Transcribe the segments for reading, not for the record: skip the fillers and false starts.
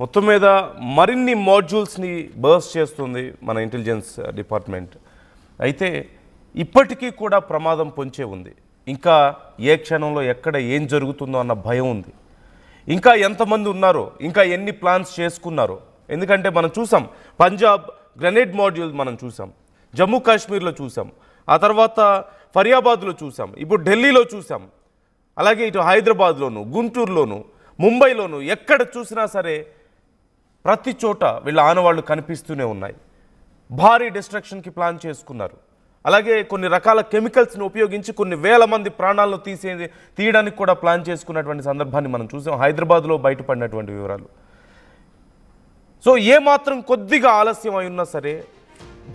మొత్తం మీద మరిన్ని మాడ్యూల్స్ని బర్స్ట్ చేస్తుంది మన ఇంటెలిజెన్స్ డిపార్ట్మెంట్. అయితే ఇప్పటికీ కూడా ప్రమాదం పొంచే ఉంది. ఇంకా ఏ క్షణంలో ఎక్కడ ఏం జరుగుతుందో అన్న భయం ఉంది. ఇంకా ఎంతమంది ఉన్నారో, ఇంకా ఎన్ని ప్లాన్స్ చేసుకున్నారో. ఎందుకంటే మనం చూసాం పంజాబ్ గ్రెనేడ్ మాడ్యూల్ మనం చూసాం, జమ్మూ కాశ్మీర్లో చూసాం, ఆ తర్వాత ఫరియాబాద్లో చూసాం, ఇప్పుడు ఢిల్లీలో చూసాం, అలాగే ఇటు హైదరాబాద్లోను, గుంటూరులోను, ముంబైలోను ఎక్కడ చూసినా సరే ప్రతి చోట వీళ్ళ ఆనవాళ్ళు కనిపిస్తూనే ఉన్నాయి. భారీ డిస్ట్రక్షన్కి ప్లాన్ చేసుకున్నారు. అలాగే కొన్ని రకాల కెమికల్స్ని ఉపయోగించి కొన్ని వేల మంది ప్రాణాలను తీయడానికి కూడా ప్లాన్ చేసుకున్నటువంటి సందర్భాన్ని మనం చూసాం హైదరాబాద్లో బయటపడినటువంటి వివరాలు. సో ఏమాత్రం కొద్దిగా ఆలస్యం అయి ఉన్నా సరే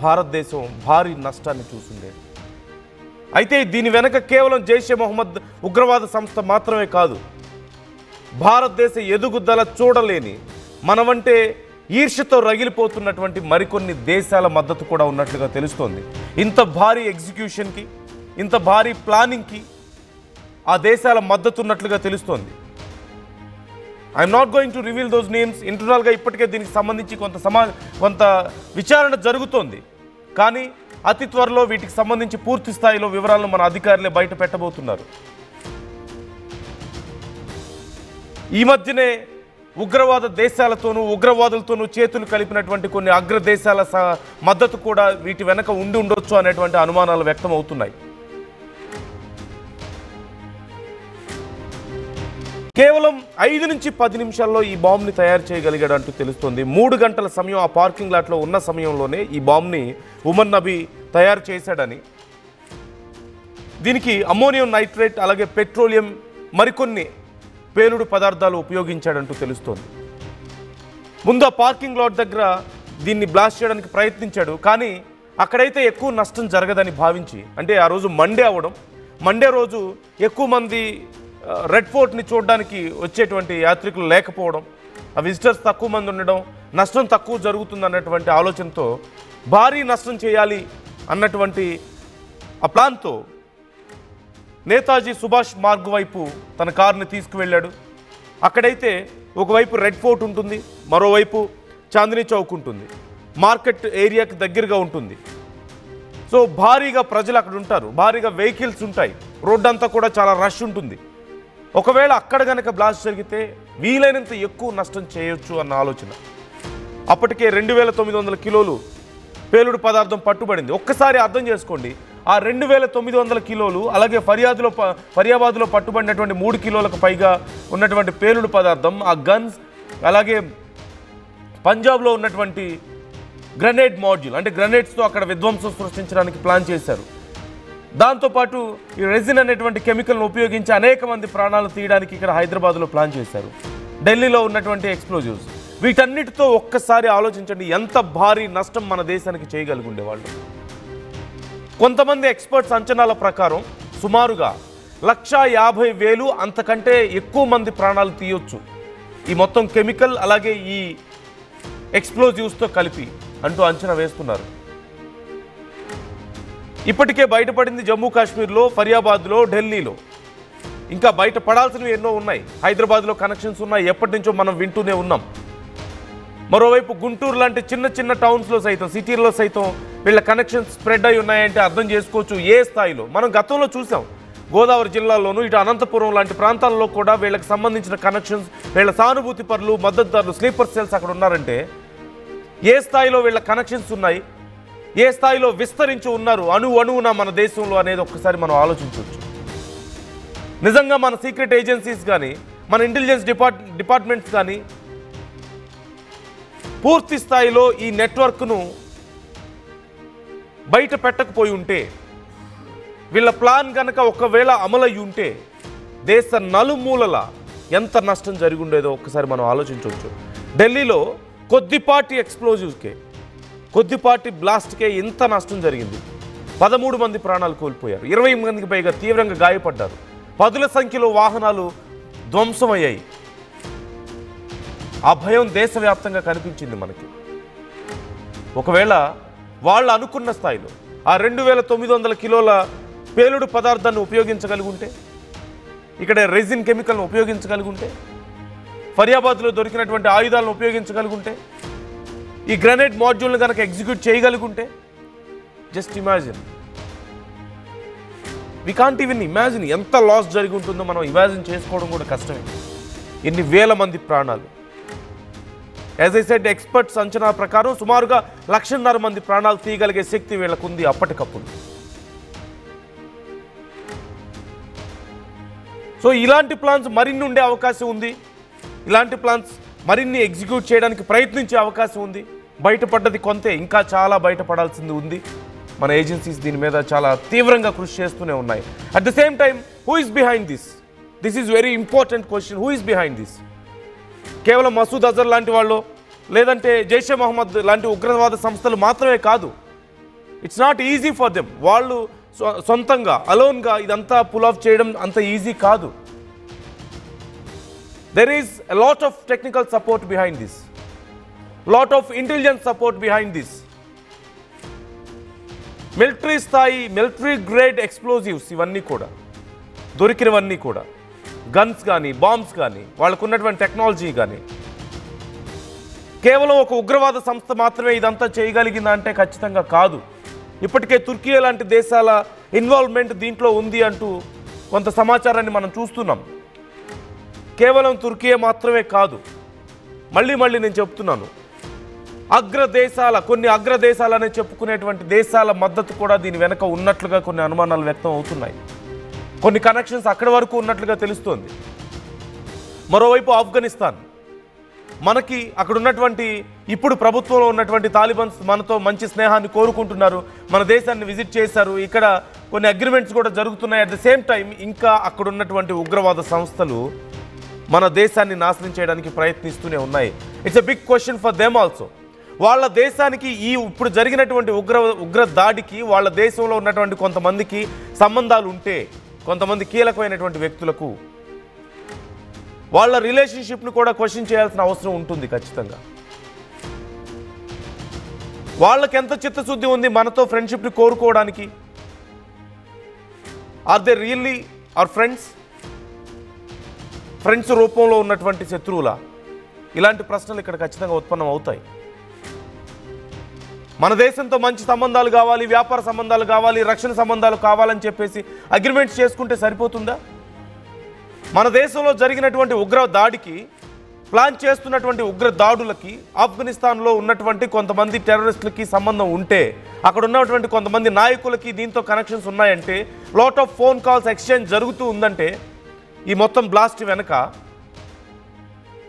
భారతదేశం భారీ నష్టాన్ని చూసిండేది. అయితే దీని వెనక కేవలం జైషే మొహమ్మద్ ఉగ్రవాద సంస్థ మాత్రమే కాదు, భారతదేశ ఎదుగుదల చూడలేని మనమంటే ఈర్ష్యతో రగిలిపోతున్నటువంటి మరికొన్ని దేశాల మద్దతు కూడా ఉన్నట్లుగా తెలుస్తోంది. ఇంత భారీ ఎగ్జిక్యూషన్కి, ఇంత భారీ ప్లానింగ్కి ఆ దేశాల మద్దతు ఉన్నట్లుగా తెలుస్తోంది. I'm not going to reveal those names. ఇంటర్నల్గా ఇప్పటికే దీనికి సంబంధించి కొంత విచారణ జరుగుతోంది. కానీ అతి త్వరలో వీటికి సంబంధించి పూర్తి స్థాయిలో వివరాలను మన అధికారులే బయట పెట్టబోతున్నారు. ఈ మధ్యనే ఉగ్రవాద దేశాలతోనూ ఉగ్రవాదులతోనూ చేతులు కలిపినటువంటి కొన్ని అగ్రదేశాల మద్దతు కూడా వీటి వెనక ఉండొచ్చు అనేటువంటి అనుమానాలు వ్యక్తం అవుతున్నాయి. కేవలం 5 నుంచి 10 నిమిషాల్లో ఈ బాంబుని తయారు చేయగలిగాడు అంటూ తెలుస్తోంది. 3 గంటల సమయం ఆ పార్కింగ్ లాట్లో ఉన్న సమయంలోనే ఈ బాంబుని ఉమర్ నబీ తయారు చేశాడని, దీనికి అమ్మోనియం నైట్రేట్ అలాగే పెట్రోలియం మరికొన్ని పేలుడు పదార్థాలు ఉపయోగించాడంటూ తెలుస్తోంది. ముందు ఆ పార్కింగ్ లాట్ దగ్గర దీన్ని బ్లాస్ట్ చేయడానికి ప్రయత్నించాడు. కానీ అక్కడైతే ఎక్కువ నష్టం జరగదని భావించి, అంటే ఆ రోజు మండే అవడం, మండే రోజు ఎక్కువ మంది రెడ్ ఫోర్ట్ని చూడడానికి వచ్చేటువంటి యాత్రికులు లేకపోవడం, ఆ విజిటర్స్ తక్కువ మంది ఉండడం, నష్టం తక్కువ జరుగుతుంది అన్నటువంటి ఆలోచనతో భారీ నష్టం చేయాలి అన్నటువంటి ఆ ప్లాన్తో నేతాజీ సుభాష్ మార్గ్ వైపు తన కారుని తీసుకువెళ్ళాడు. అక్కడైతే ఒకవైపు రెడ్ ఫోర్ట్ ఉంటుంది, మరోవైపు చాందినీ చౌక్ ఉంటుంది, మార్కెట్ ఏరియాకి దగ్గరగా ఉంటుంది. సో భారీగా ప్రజలు అక్కడ ఉంటారు, భారీగా వెహికల్స్ ఉంటాయి, రోడ్డు అంతా కూడా చాలా రష్ ఉంటుంది. ఒకవేళ అక్కడ కనుక బ్లాస్ట్ జరిగితే వీలైనంత ఎక్కువ నష్టం చేయొచ్చు అన్న ఆలోచన. అప్పటికే 2900 కిలోలు పేలుడు పదార్థం పట్టుబడింది. ఒక్కసారి అర్థం చేసుకోండి, ఆ 2900 కిలోలు అలాగే ఫరియాబాద్లో పట్టుబడినటువంటి 3 కిలోలకు పైగా ఉన్నటువంటి పేలుడు పదార్థం, ఆ గన్స్, అలాగే పంజాబ్లో ఉన్నటువంటి గ్రెనేడ్ మాడ్యూల్, అంటే గ్రెనేడ్స్తో అక్కడ విధ్వంసం సృష్టించడానికి ప్లాన్ చేశారు. దాంతోపాటు ఈ రెజిన్ అనేటువంటి కెమికల్ను ఉపయోగించి అనేక మంది ప్రాణాలు తీయడానికి ఇక్కడ హైదరాబాద్లో ప్లాన్ చేశారు. ఢిల్లీలో ఉన్నటువంటి ఎక్స్ప్లోజివ్స్, వీటన్నిటితో ఒక్కసారి ఆలోచించండి ఎంత భారీ నష్టం మన దేశానికి చేయగలిగుండేవాళ్ళు. కొంతమంది ఎక్స్పర్ట్స్ అంచనాల ప్రకారం సుమారుగా 150,000 అంతకంటే ఎక్కువ మంది ప్రాణాలు తీయొచ్చు ఈ మొత్తం కెమికల్ అలాగే ఈ ఎక్స్ప్లోజివ్స్తో కలిపి అంటూ అంచనా వేస్తున్నారు. ఇప్పటికే బయటపడింది జమ్మూ కాశ్మీర్లో, ఫరియాబాద్లో, ఢిల్లీలో. ఇంకా బయట పడాల్సినవి ఎన్నో ఉన్నాయి. హైదరాబాద్లో కనెక్షన్స్ ఉన్నాయి, ఎప్పటి నుంచో మనం వింటూనే ఉన్నాం. మరోవైపు గుంటూరు లాంటి చిన్న చిన్న టౌన్స్లో సైతం, సిటీల్లో సైతం వీళ్ళ కనెక్షన్స్ స్ప్రెడ్ అయి ఉన్నాయంటే అర్థం చేసుకోవచ్చు ఏ స్థాయిలో. మనం గతంలో చూసాం గోదావరి జిల్లాలోనూ, ఇటు అనంతపురం లాంటి ప్రాంతాల్లో కూడా వీళ్ళకి సంబంధించిన కనెక్షన్స్, వీళ్ళ సానుభూతి పరులు, మద్దతుదారులు, స్లీపర్ సెల్స్ అక్కడ ఉన్నారంటే ఏ స్థాయిలో వీళ్ళ కనెక్షన్స్ ఉన్నాయి, ఏ స్థాయిలో విస్తరించి ఉన్నారు అణువున మన దేశంలో అనేది ఒక్కసారి మనం ఆలోచించవచ్చు. నిజంగా మన సీక్రెట్ ఏజెన్సీస్ కానీ, మన ఇంటెలిజెన్స్ డిపార్ట్మెంట్స్ కానీ పూర్తి స్థాయిలో ఈ నెట్వర్క్ను బయట పెట్టకపోయి ఉంటే, వీళ్ళ ప్లాన్ కనుక ఒకవేళ అమలయ్యి ఉంటే దేశ నలుమూలల ఎంత నష్టం జరిగి ఉండేదో ఒక్కసారి మనం ఆలోచించవచ్చు. ఢిల్లీలో కొద్దిపాటి ఎక్స్ప్లోజివ్స్కే, కొద్దిపాటి బ్లాస్ట్కే ఇంత నష్టం జరిగింది. 13 మంది ప్రాణాలు కోల్పోయారు, 20 మందికి పైగా తీవ్రంగా గాయపడ్డారు, పదుల సంఖ్యలో వాహనాలు ధ్వంసమయ్యాయి. ఆ భయం దేశవ్యాప్తంగా కనిపించింది మనకి. ఒకవేళ వాళ్ళు అనుకున్న స్థాయిలో ఆ 2900 కిలోల పేలుడు పదార్థాన్ని ఉపయోగించగలిగుంటే, ఇక్కడ రెజిన్ కెమికల్ను ఉపయోగించగలిగుంటే, ఫరియాబాద్లో దొరికినటువంటి ఆయుధాలను ఉపయోగించగలుగుంటే, ఈ గ్రెనేడ్ మాడ్యూల్ని కనుక ఎగ్జిక్యూట్ చేయగలుగుంటే, just imagine. We can't even imagine ఎంత లాస్ జరిగి ఉంటుందో మనం ఇమాజిన్ చేసుకోవడం కూడా కష్టమే. ఎన్ని వేల మంది ప్రాణాలు. యాజ్ ఐ సెడ్, ఎక్స్పర్ట్స్ అంచనా ప్రకారం సుమారుగా 1,50,000 మంది ప్రాణాలు తీయగలిగే శక్తి వీళ్ళకుంది అప్పటికప్పుడు. సో ఇలాంటి ప్లాన్స్ మరిన్ని ఉండే అవకాశం ఉంది. ఇలాంటి ప్లాన్స్ మరిన్ని ఎగ్జిక్యూట్ చేయడానికి ప్రయత్నించే అవకాశం ఉంది. బయటపడ్డది కొంతే, ఇంకా చాలా బయటపడాల్సింది ఉంది. మన ఏజెన్సీస్ దీని మీద చాలా తీవ్రంగా కృషి చేస్తూనే ఉన్నాయి. At the same time, who is behind this? This is very important question. Who is behind this? కేవలం మసూద్ అజర్ లాంటి వాళ్ళు, లేదంటే జైషే మహమ్మద్ లాంటి ఉగ్రవాద సంస్థలు మాత్రమే కాదు. It's not easy for them. వాళ్ళు సొంతంగా అలోన్గా ఇదంతా పుల్ ఆఫ్ చేయడం అంత ఈజీ కాదు. There is a lot of technical support behind this, lot of intelligence support behind this. Military స్థాయి, మిలిటరీ గ్రేడ్ ఎక్స్ప్లోజివ్స్ ఇవన్నీ కూడా దొరికినవన్నీ కూడా, గన్స్ కానీ బాంబ్స్ కానీ, వాళ్ళకు ఉన్నటువంటి టెక్నాలజీ కానీ, కేవలం ఒక ఉగ్రవాద సంస్థ మాత్రమే ఇదంతా చేయగలిగిందా అంటే ఖచ్చితంగా కాదు. ఇప్పటికే తుర్కియా లాంటి దేశాల ఇన్వాల్వ్మెంట్ దీంట్లో ఉంది అంటూ కొంత సమాచారాన్ని మనం చూస్తున్నాం. కేవలం తుర్కియా మాత్రమే కాదు, మళ్ళీ నేను చెప్తున్నాను, కొన్ని అగ్రదేశాలనే చెప్పుకునేటువంటి దేశాల మద్దతు కూడా దీని వెనక ఉన్నట్లుగా కొన్ని అనుమానాలు వ్యక్తం అవుతున్నాయి. కొన్ని కనెక్షన్స్ అక్కడి వరకు ఉన్నట్లుగా తెలుస్తోంది. మరోవైపు ఆఫ్ఘనిస్తాన్, మనకి అక్కడ ఉన్నటువంటి ఇప్పుడు ప్రభుత్వంలో ఉన్నటువంటి తాలిబాన్స్ మనతో మంచి స్నేహాన్ని కోరుకుంటున్నారు, మన దేశాన్ని విజిట్ చేశారు, ఇక్కడ కొన్ని అగ్రిమెంట్స్ కూడా జరుగుతున్నాయి. అట్ ద సేమ్ టైం ఇంకా అక్కడ ఉన్నటువంటి ఉగ్రవాద సంస్థలు మన దేశాన్ని నాశనం చేయడానికి ప్రయత్నిస్తూనే ఉన్నాయి. It's a big question for them also. వాళ్ళ దేశానికి ఈ ఇప్పుడు జరిగినటువంటి ఉగ్ర దాడికి వాళ్ళ దేశంలో ఉన్నటువంటి కొంతమందికి సంబంధాలు ఉంటే, కొంతమంది కీలకమైనటువంటి వ్యక్తులకు వాళ్ళ రిలేషన్షిప్ను కూడా క్వశ్చన్ చేయాల్సిన అవసరం ఉంటుంది ఖచ్చితంగా. వాళ్ళకి ఎంత చిత్తశుద్ధి ఉంది మనతో ఫ్రెండ్షిప్ని కోరుకోవడానికి? Are they really are friends రూపంలో ఉన్నటువంటి శత్రువులా? ఇలాంటి ప్రశ్నలు ఇక్కడ ఖచ్చితంగా ఉత్పన్నం అవుతాయి. మన దేశంతో మంచి సంబంధాలు కావాలి, వ్యాపార సంబంధాలు కావాలి, రక్షణ సంబంధాలు కావాలని చెప్పేసి అగ్రిమెంట్స్ చేసుకుంటే సరిపోతుందా? మన దేశంలో జరిగినటువంటి ఉగ్ర దాడికి, ప్లాన్ చేస్తున్నటువంటి ఉగ్ర దాడులకి ఆఫ్ఘనిస్తాన్లో ఉన్నటువంటి కొంతమంది టెర్రరిస్టులకి సంబంధం ఉంటే, అక్కడ ఉన్నటువంటి కొంతమంది నాయకులకి దీంతో కనెక్షన్స్ ఉన్నాయంటే, lot of phone calls exchange జరుగుతూ ఉందంటే, ఈ మొత్తం బ్లాస్ట్ వెనక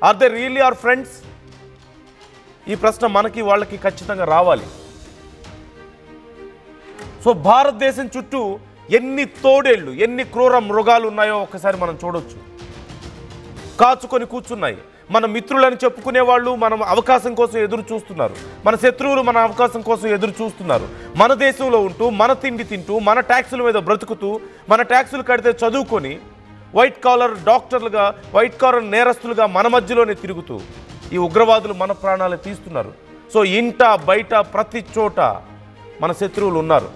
are they really are friends? ఈ ప్రశ్న మనకి వాళ్ళకి ఖచ్చితంగా రావాలి. సో భారతదేశం చుట్టూ ఎన్ని తోడేళ్లు, ఎన్ని క్రూర మృగాలు ఉన్నాయో ఒక్కసారి మనం చూడొచ్చు. కాచుకొని కూర్చున్నాయి. మన మిత్రులని చెప్పుకునే వాళ్ళు మన అవకాశం కోసం ఎదురు చూస్తున్నారు, మన శత్రువులు మన అవకాశం కోసం ఎదురు చూస్తున్నారు. మన దేశంలో ఉంటూ, మన తిండి తింటూ, మన ట్యాక్సుల మీద బ్రతుకుతూ, మన ట్యాక్సులు కడితే చదువుకొని, వైట్ కాలర్ డాక్టర్లుగా, వైట్ కాలర్ నేరస్తులుగా మన మధ్యలోనే తిరుగుతూ ఈ ఉగ్రవాదులు మన ప్రాణాలు తీస్తున్నారు. సో ఇంట బయట ప్రతి చోట మన శత్రువులు ఉన్నారు.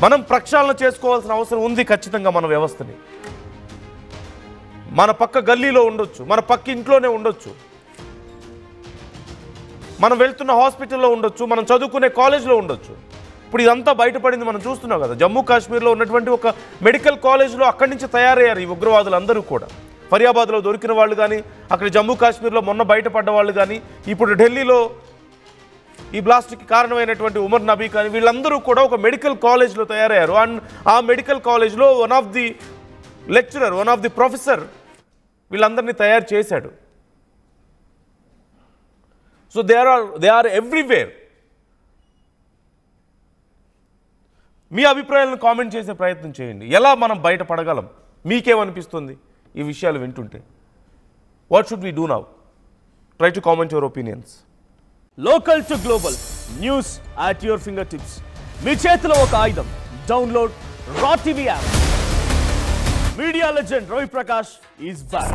మనం ప్రక్షాళన చేసుకోవాల్సిన అవసరం ఉంది ఖచ్చితంగా. మన వ్యవస్థని మన పక్క గల్లీలో ఉండొచ్చు, మన పక్క ఇంట్లోనే ఉండొచ్చు, మనం వెళ్తున్న హాస్పిటల్లో ఉండొచ్చు, మనం చదువుకునే కాలేజ్లో ఉండొచ్చు. ఇప్పుడు ఇదంతా బయటపడింది మనం చూస్తున్నాం కదా. జమ్మూ కాశ్మీర్లో ఉన్నటువంటి ఒక మెడికల్ కాలేజ్లో అక్కడి నుంచి తయారయ్యారు ఈ ఉగ్రవాదులు అందరూ కూడా. ఫరియాబాద్లో దొరికిన వాళ్ళు కానీ, అక్కడ జమ్మూ కాశ్మీర్లో మొన్న బయటపడ్డ వాళ్ళు కానీ, ఇప్పుడు ఢిల్లీలో ఈ బ్లాస్ట్కి కారణమైనటువంటి ఉమర్ నబీ కానీ, వీళ్ళందరూ కూడా ఒక మెడికల్ కాలేజ్లో తయారయ్యారు. అండ్ ఆ మెడికల్ కాలేజ్లో one of the lecturer, one of the professor వీళ్ళందరినీ తయారు చేశాడు. So they are everywhere. మీ అభిప్రాయాలను కామెంట్ చేసే ప్రయత్నం చేయండి. ఎలా మనం బయటపడగలం? మీకేమనిపిస్తుంది ఈ విషయాలు వింటుంటే? What should we do now? Try to comment your opinions. Local to global news at your finger tips. మీ చేతిలో ఒక ఆయుధం. Download R TV app. Media legend Ravi Prakash is back.